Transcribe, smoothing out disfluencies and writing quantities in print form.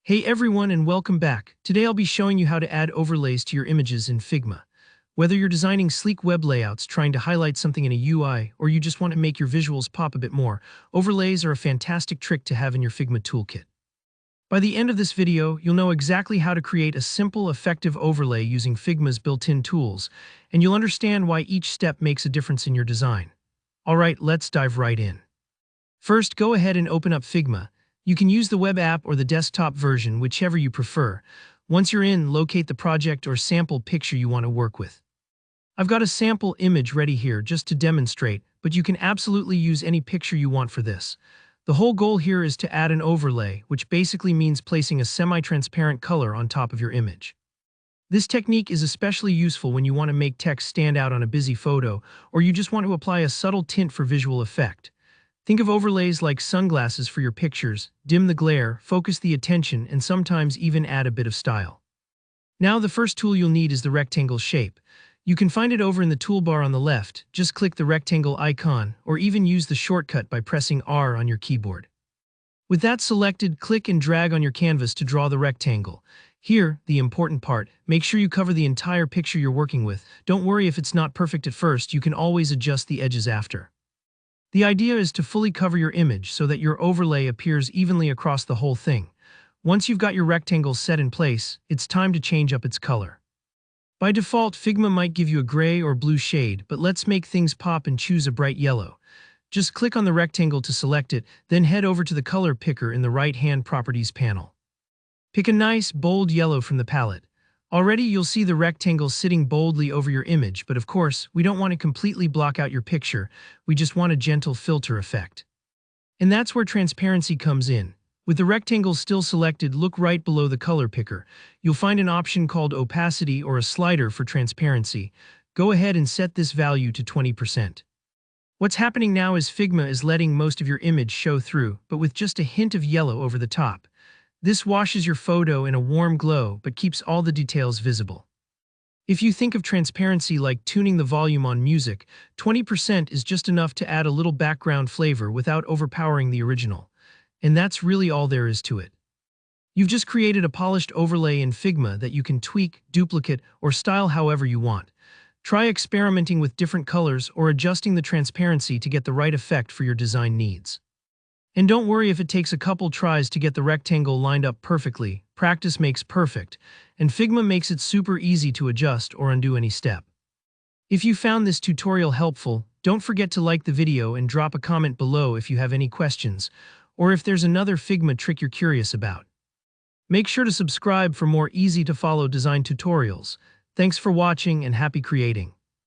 Hey everyone and welcome back. Today I'll be showing you how to add overlays to your images in Figma. Whether you're designing sleek web layouts, trying to highlight something in a UI, or you just want to make your visuals pop a bit more, overlays are a fantastic trick to have in your Figma toolkit. By the end of this video, you'll know exactly how to create a simple, effective overlay using Figma's built-in tools, and you'll understand why each step makes a difference in your design. Alright, let's dive right in. First, go ahead and open up Figma. You can use the web app or the desktop version, whichever you prefer. Once you're in, locate the project or sample picture you want to work with. I've got a sample image ready here just to demonstrate, but you can absolutely use any picture you want for this. The whole goal here is to add an overlay, which basically means placing a semi-transparent color on top of your image. This technique is especially useful when you want to make text stand out on a busy photo, or you just want to apply a subtle tint for visual effect. Think of overlays like sunglasses for your pictures, dim the glare, focus the attention, and sometimes even add a bit of style. Now the first tool you'll need is the rectangle shape. You can find it over in the toolbar on the left. Just click the rectangle icon, or even use the shortcut by pressing R on your keyboard. With that selected, click and drag on your canvas to draw the rectangle. Here, the important part, make sure you cover the entire picture you're working with. Don't worry if it's not perfect at first, you can always adjust the edges after. The idea is to fully cover your image so that your overlay appears evenly across the whole thing. Once you've got your rectangle set in place, it's time to change up its color. By default, Figma might give you a gray or blue shade, but let's make things pop and choose a bright yellow. Just click on the rectangle to select it, then head over to the color picker in the right-hand Properties panel. Pick a nice, bold yellow from the palette. Already you'll see the rectangle sitting boldly over your image, but of course, we don't want to completely block out your picture, we just want a gentle filter effect. And that's where transparency comes in. With the rectangle still selected, look right below the color picker. You'll find an option called opacity or a slider for transparency. Go ahead and set this value to 20%. What's happening now is Figma is letting most of your image show through, but with just a hint of yellow over the top. This washes your photo in a warm glow but keeps all the details visible. If you think of transparency like tuning the volume on music, 20% is just enough to add a little background flavor without overpowering the original. And that's really all there is to it. You've just created a polished overlay in Figma that you can tweak, duplicate, or style however you want. Try experimenting with different colors or adjusting the transparency to get the right effect for your design needs. And don't worry if it takes a couple tries to get the rectangle lined up perfectly. Practice makes perfect, and Figma makes it super easy to adjust or undo any step. If you found this tutorial helpful, don't forget to like the video and drop a comment below if you have any questions, or if there's another Figma trick you're curious about. Make sure to subscribe for more easy-to-follow design tutorials. Thanks for watching and happy creating.